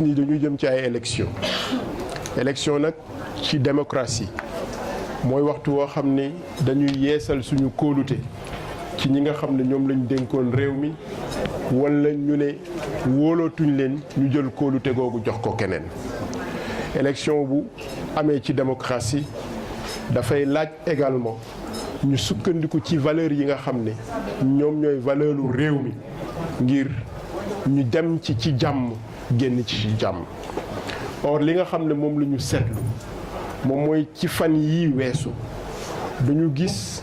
ni dañu jëm ci ay élection nag ci démocratie mooy waxtu woo xam ni dañuy yeesal suñu kóolute ci ñi nga xam ne ñoom lañ dénkoon réew mi wala ñu ne wóolootuñ leen ñu jël kóolute googu jox ko keneen. élection bu amee ci démocratie dafay laaj également ñu sukkandiku ci valeur yi nga xam ne ñoom ñooy valeuru réew mi ngir ñu dem ci jàmm génn ci jàmm. or li nga xam ne moom la ñu seetlu moom mooy ci fan yii weesu dañu gis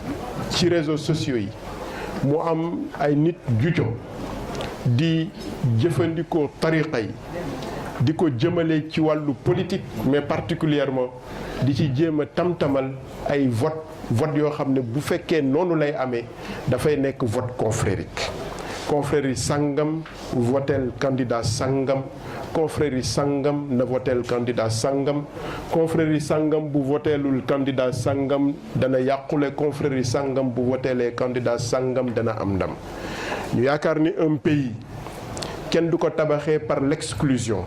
ci réseaux sociaux yi mu am ay nit jujo di jëfandikoo tariqa yi di ko jëmale ci wàllu politique mais particulièrement di ci jéem a tamtamal ay vote yoo xam ne bu fekkee noonu lay amee dafay nekk vote confrérique. confrérie sangam votel candidat sangam confrérie sangam na votel candidat sangam confrérie sangam bu votelul candidat sangam dana yàqule confrérie sangam bu votelee candidat sangam dana am ndam. ñu yaakaar ni un pays kenn du ko tabaxee par l'exclusion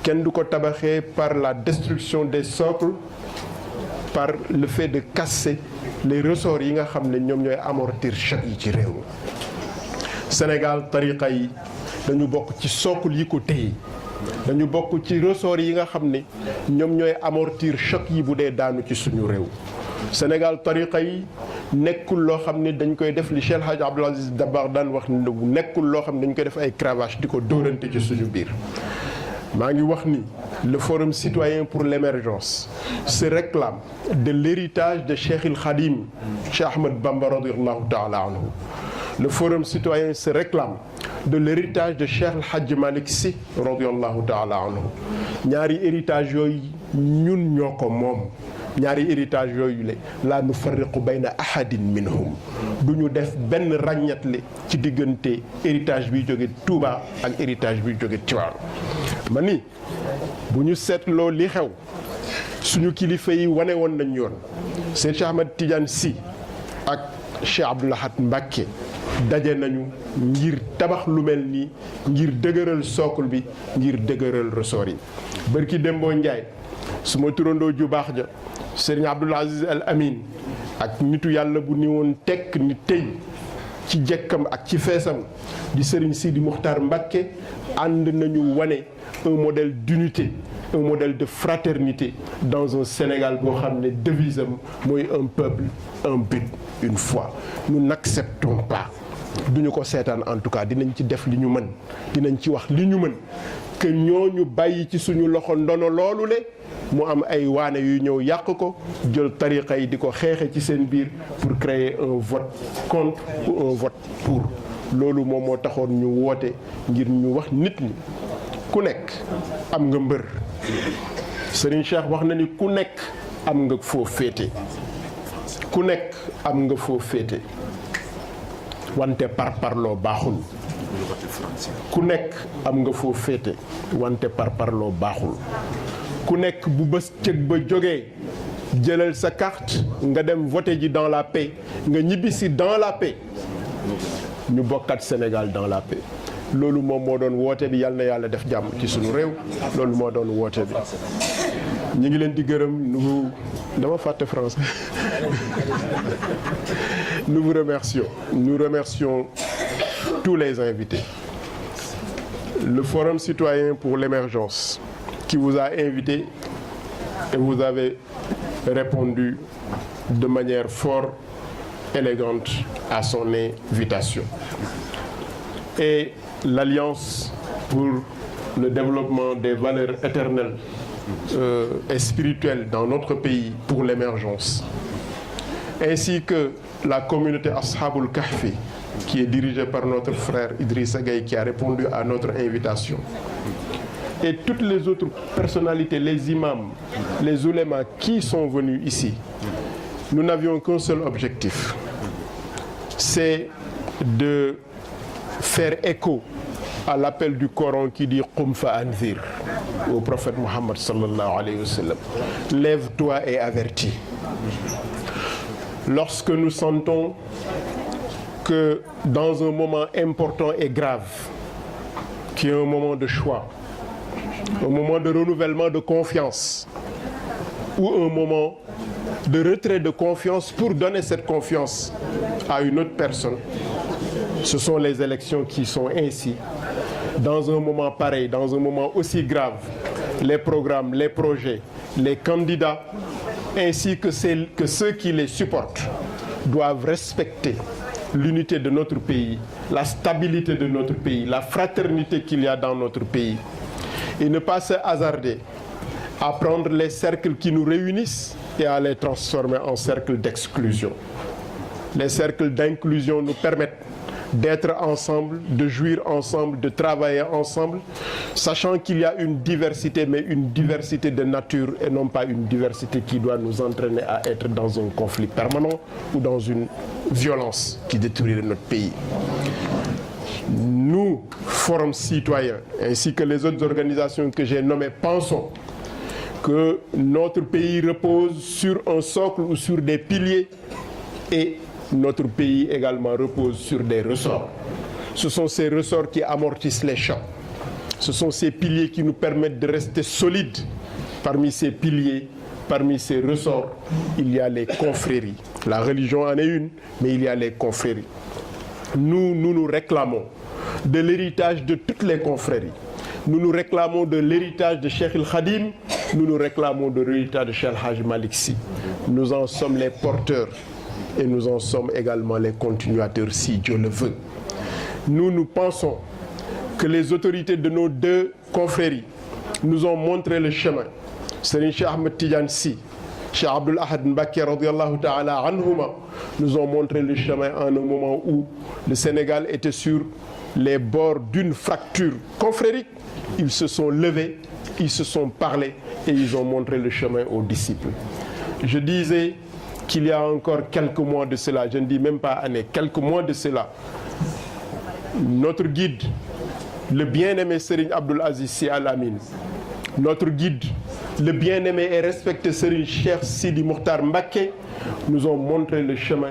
kenn du ko tabaxee par la destruction des socles, par le fait de casser les ressorts yi nga xam ne ñoom ñooy amortir choc yi ci réew mi. Sénégal tariqa yi dañu bokk ci socle yi ko téye dañu bokk ci ressort yi nga xam ne ñoom ñooy amortir choc yi bu dee daanu ci suñu réew. Sénégal tariqa yi nekkul loo xam ne dañ koy def li Cheikh Hadj Abdoul Aziz Dabakh daan wax nekkul loo xam ne dañ koy def ay cravache di ko dóorante ci suñu biir. maa ngi wax ni le Forum citoyen pour l'émergence se réclame de l'héritage de Cheikh El Khadim, Cheikh Ahmed Bamba radiyallahu ta'ala anhu. Le Forum citoyen se réclame de l'héritage de Cheikh El Hadj Malick Sy radiyallahu ta'ala anhu. ñaari héritage yooyu ñun ñoo ko moom. ñaari héritage yooyu la nufarriqu bayna ahadin minhum du ñu def benn ràññatle ci diggante héritage bi jóge Touba ak héritage bi jóge Tivaouane. ma ni bu ñu seetloo li xew suñu kilifa yi wane woon nañ yoon Seyd Cheikh Ahmed Tidiane Sy ak Cheikh Abdoul Ahad Mbacké daje nañu ngir tabax lu mel nii ngir dëgëral sookul bi ngir dëgëral ressort yi. bërki Dembo Ndiaye suma turandoo ju baax ja Serigne Abdoul Aziz Al Amin ak nitu yàlla bu ni woon tekk ni tey ci jekkam ak ci feesam di Serigne Sidi Mokhtar Mbacké ànd nañu wane un modèle d'unité, un modèle de fraternité dans un Sénégal boo xam ne devise am mooy un peuple, un but, une foi. Nous n'acceptons pas duñu ko seetaan en tout cas dinañ ci def li ñu mën dinañ ci wax li ñu mën que ñooñu bàyyi ci suñu loxo ndono loolu le mu am ay waane yu ñëw yàq ko jël tariqa yi di ko xeexe ci seen biir pour créer un vote contre ou un vote pour. loolu moom moo taxoon ñu woote ngir ñu wax nit ñi ku nekk am nga mbër. Serigne Cheikh wax na ni ku nekk am nga foo féete ku nekk am nga foo féete wante parparloo baaxul. ku nekk am nga foo féete wante parparloo baaxul. ku nekk bu bés cëg ba jógee jëlal sa carte nga dem voter ji dans la paix nga ñibbisi dans la paix ñu bokkat Sénégal dans la paix. loolu moom moo doon woote bi yàlla na yàlla def jàmm ci suñu réew loolu moo doon woote bi. ñu ngi leen di gërëm dama fàtte français. Nous vous remercions. Nous remercions tous les invités. Le Forum citoyen pour l'émergence qui vous a invité et vous avez répondu de manière fort élégante à son invitation. Et l'Alliance pour le développement des valeurs éternelles et spirituelles dans notre pays pour l'émergence, ainsi que la communauté Ashabul Kahfi, qui est dirigée par notre frère Idrissa Gueye, qui a répondu à notre invitation, et toutes les autres personnalités, les imams, les oulémas qui sont venus ici. Nous n'avions qu'un seul objectif, c'est de faire écho à l'appel du Coran qui dit « Qum fa anzir » au prophète Mohammed sallallahu alayhi wa sallam. Lève-toi et avertis. Lorsque nous sentons que dans un moment important et grave, qui est un moment de choix, un moment de renouvellement de confiance ou un moment de retrait de confiance pour donner cette confiance à une autre personne. Ce sont les élections qui sont ainsi. Dans un moment pareil, dans un moment aussi grave, les programmes, les projets, les candidats, ainsi que ceux qui les supportent, doivent respecter l'unité de notre pays, la stabilité de notre pays, la fraternité qu'il y a dans notre pays. Et ne pas se hasarder à prendre les cercles qui nous réunissent et à les transformer en cercles d'exclusion. Les cercles d'inclusion nous permettent d'être ensemble, de jouir ensemble, de travailler ensemble, sachant qu'il y a une diversité, mais une diversité de nature et non pas une diversité qui doit nous entraîner à être dans un conflit permanent ou dans une violence qui détruirait notre pays. Nous, Forum Citoyen, ainsi que les autres organisations que j'ai nommées, pensons que notre pays repose sur un socle ou sur des piliers et notre pays également repose sur des ressorts. Ce sont ces ressorts qui amortissent les chocs. Ce sont ces piliers qui nous permettent de rester solides. Parmi ces piliers, parmi ces ressorts, il y a les confréries. La religion en est une, mais il y a les confréries. Nous réclamons de l'héritage de toutes les confréries. Nous réclamons de l'héritage de Cheikh El Khadim. Nous réclamons de l'héritage de Cheikh El Hadj Malick Sy. Nous en sommes les porteurs. Et nous en sommes également les continuateurs si Dieu le veut. Nous pensons que les autorités de nos deux confréries nous ont montré le chemin. Serigne Cheikh Ahmed Tidiane Sy, Cheikh Abdoul Ahad Mbacké radiyallahu ta'ala anhuma nous ont montré le chemin en un moment où le Sénégal était sur les bords d'une fracture confrérique. Ils se sont levés, ils se sont parlé et ils ont montré le chemin aux disciples. Je disais qu'il y a encore quelques mois de cela, je ne dis même pas années, quelques mois de cela, notre guide, le bien-aimé Serigne Abdoul Aziz Sy Al Amine, notre guide, le bien-aimé et respecté Serigne Cheikh Sidi Mokhtar Mbacké, nous ont montré le chemin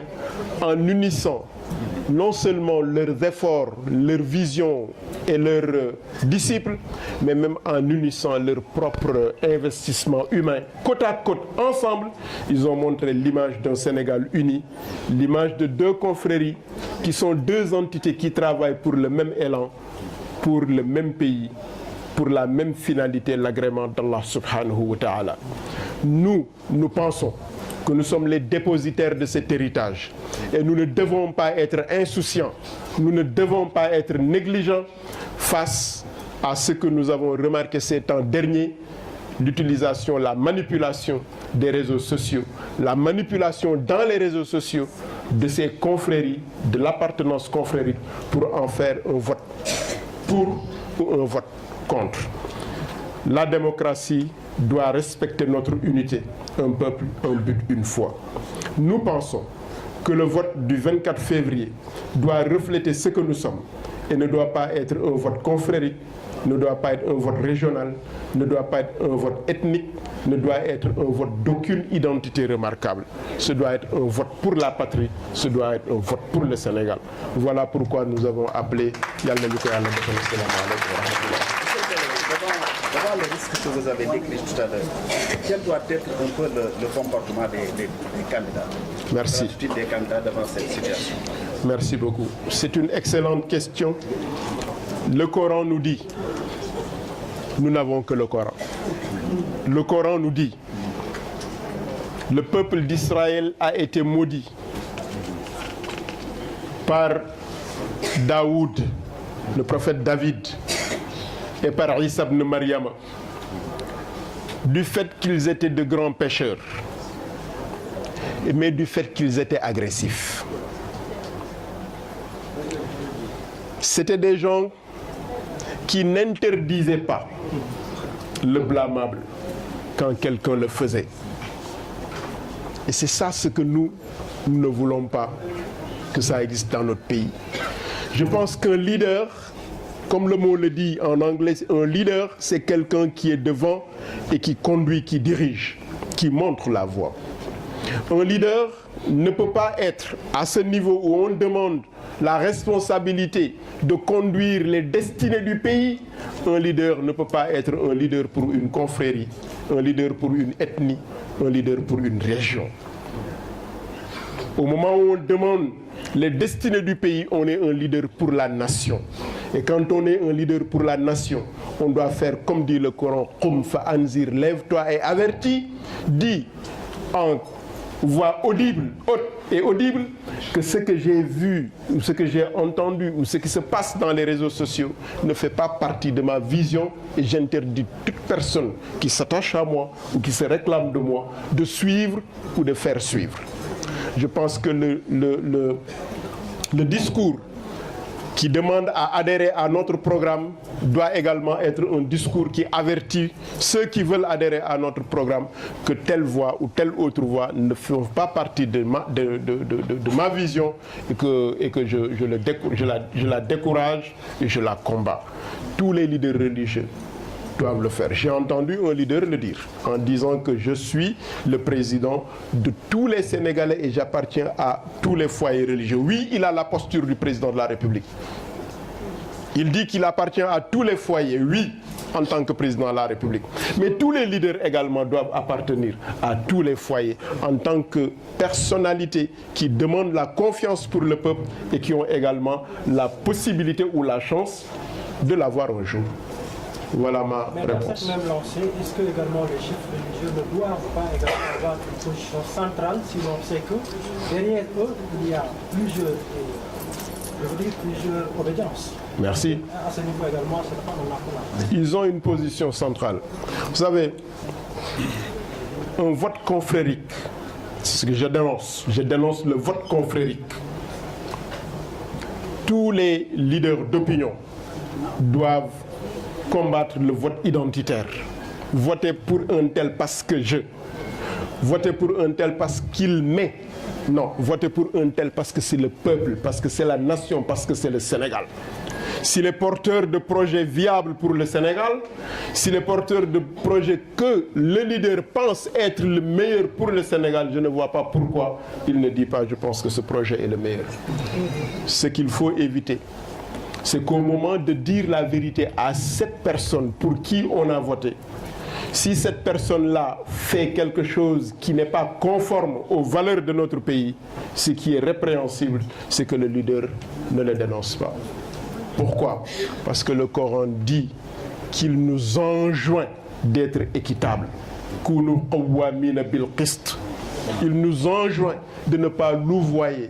en unissant non seulement leurs efforts, leur vision et leurs disciples, mais même en unissant leur propre investissement humain. Côte à côte, ensemble, ils ont montré l'image d'un Sénégal uni, l'image de deux confréries qui sont deux entités qui travaillent pour le même élan, pour le même pays, pour la même finalité, l'agrément d'Allah subhanahu wa ta'ala. Nous pensons que nous sommes les dépositaires de cet héritage et nous ne devons pas être insouciants, nous ne devons pas être négligents face à ce que nous avons remarqué ces temps derniers, l'utilisation, la manipulation des réseaux sociaux, la manipulation dans les réseaux sociaux de ces confréries, de l'appartenance confrérique pour en faire un vote pour ou un vote contre. La démocratie doit respecter notre unité, un peuple, un but, une foi. Nous pensons que le vote du 24 février doit refléter ce que nous sommes et ne doit pas être un vote confrérique, ne doit pas être un vote régional, ne doit pas être un vote ethnique, ne doit être un vote d'aucune identité remarquable. Ce doit être un vote pour la patrie, ce doit être un vote pour le Sénégal. Voilà pourquoi nous avons appelé Yalla Luko Yalla Devant le risque que vous avez décrit tout à l'heure, quel doit être un peu le comportement des candidats? Merci. Des candidats devant cette situation. Merci beaucoup. C'est une excellente question. Le Coran nous dit, nous n'avons que le Coran. Le Coran nous dit, le peuple d'Israël a été maudit par Daoud, le prophète David, et par Isa ibn Maryam, du fait qu'ils étaient de grands pécheurs, mais du fait qu'ils étaient agressifs. C'était des gens qui n'interdisaient pas le blâmable quand quelqu'un le faisait. Et c'est ça ce que nous ne voulons pas que ça existe dans notre pays. Je pense qu'un leader, comme le mot le dit en anglais, un leader, c'est quelqu'un qui est devant et qui conduit, qui dirige, qui montre la voie. Un leader ne peut pas être à ce niveau où on demande la responsabilité de conduire les destinées du pays. Un leader ne peut pas être un leader pour une confrérie, un leader pour une ethnie, un leader pour une région. Au moment où on demande les destinées du pays, on est un leader pour la nation. Et quand on est un leader pour la nation, on doit faire comme dit le Coran, Qum fa anzir, lève-toi et avertis, dit en voix audible, haute et audible, que ce que j'ai vu, ou ce que j'ai entendu, ou ce qui se passe dans les réseaux sociaux ne fait pas partie de ma vision, et j'interdis toute personne qui s'attache à moi ou qui se réclame de moi de suivre ou de faire suivre. Je pense que le discours qui demande à adhérer à notre programme doit également être un discours qui avertit ceux qui veulent adhérer à notre programme que telle voie ou telle autre voie ne font pas partie de ma vision et que je la décourage et je la combats. Tous les leaders religieux doivent le faire. J'ai entendu un leader le dire en disant que je suis le président de tous les Sénégalais et j'appartiens à tous les foyers religieux. Oui, il a la posture du président de la République. Il dit qu'il appartient à tous les foyers, oui, en tant que président de la République. Mais tous les leaders également doivent appartenir à tous les foyers en tant que personnalités qui demandent la confiance pour le peuple et qui ont également la possibilité ou la chance de l'avoir un jour. Voilà ma réponse. Mais dans cette même lancée, est-ce que également les chefs religieux ne doivent pas également avoir une position centrale si l'on sait que derrière eux, il y a plusieurs obédiences? Merci. À ce niveau également, c'est pas on l'a. Ils ont une position centrale. Vous savez, un vote confrérique, c'est ce que je dénonce. Je dénonce le vote confrérique. Tous les leaders d'opinion doivent combattre le vote identitaire. Voter pour un tel parce que je. Voter pour un tel parce qu'il met. Non, voter pour un tel parce que c'est le peuple, parce que c'est la nation, parce que c'est le Sénégal. S'il est porteur de projets viables pour le Sénégal, s'il est porteur de projets que le leader pense être le meilleur pour le Sénégal, je ne vois pas pourquoi il ne dit pas je pense que ce projet est le meilleur. Ce qu'il faut éviter, c'est qu'au moment de dire la vérité à cette personne pour qui on a voté, si cette personne-là fait quelque chose qui n'est pas conforme aux valeurs de notre pays, ce qui est répréhensible, c'est que le leader ne le dénonce pas. Pourquoi? Parce que le Coran dit qu'il nous enjoint d'être équitables. Il nous enjoint de ne pas louvoyer.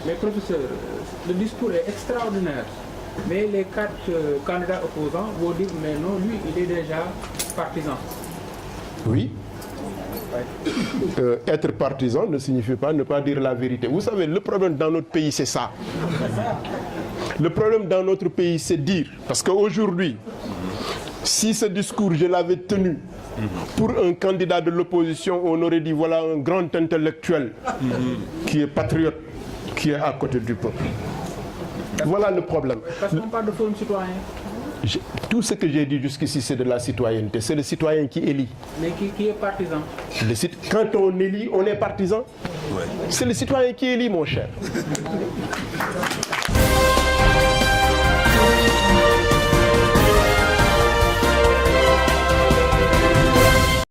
Mais professeur, le discours est extraordinaire. Mais les 4 candidats opposants vont dire mais non, lui il est déjà partisan. Oui. Être partisan ne signifie pas ne pas dire la vérité. Vous savez, le problème dans notre pays, c'est ça. Le problème dans notre pays, c'est dire. Parce qu'aujourd'hui, si ce discours, je l'avais tenu pour un candidat de l'opposition, on aurait dit voilà un grand intellectuel qui est patriote, qui est à côté du peuple. Voilà le problème. Parce qu'on parle de forum citoyen. Tout ce que j'ai dit jusqu'ici, c'est de la citoyenneté. C'est le citoyen qui élit. Mais qui est partisan? Quand on élit, on est partisan. Ouais. C'est le citoyen qui élit, mon cher.